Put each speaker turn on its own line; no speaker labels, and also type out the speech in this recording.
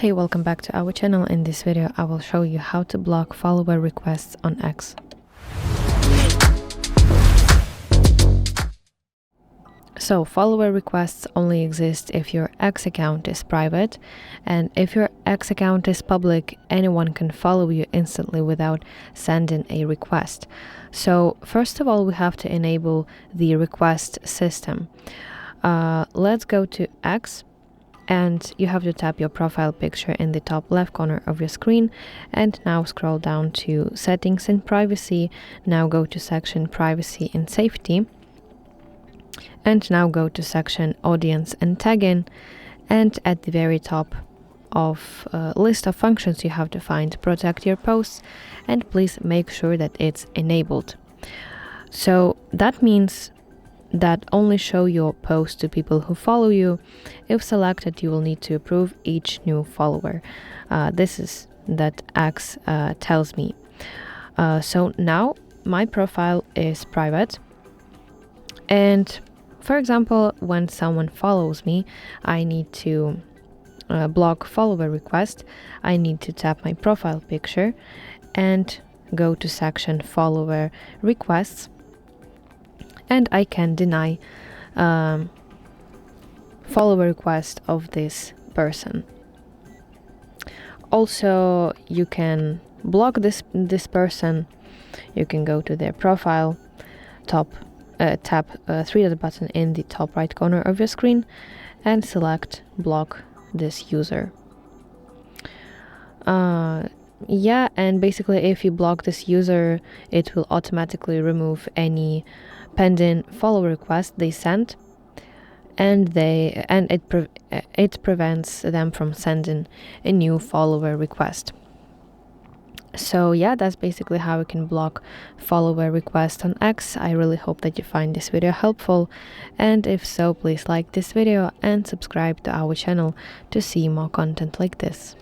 Hey, welcome back to our channel. In this video, I will show you how to block follower requests on X. So, follower requests only exist if your X account is private, and if your X account is public, anyone can follow you instantly without sending a request. So, first of all, we have to enable the request system. Let's go to X. And you have to tap your profile picture in the top left corner of your screen, and now scroll down to Settings and Privacy. Now go to section Privacy and Safety, and now go to section Audience and Tagging, and at the very top of list of functions you have to find Protect Your Posts, and please make sure that it's enabled. So that means that only show your post to people who follow you. If selected, you will need to approve each new follower. This is that X tells me. So now my profile is private, and for example, when someone follows me, I need to block follower request. I need to tap my profile picture and go to section Follower Requests, and I can deny follower request of this person. Also, you can block this person. You can go to their profile, tap three-dot button in the top right corner of your screen, and select block this user. Yeah, and basically if you block this user, it will automatically remove any pending follow request they sent, and it prevents them from sending a new follower request. So yeah, that's basically how we can block follower requests on X. I really hope that you find this video helpful, and if so, please like this video and subscribe to our channel to see more content like this.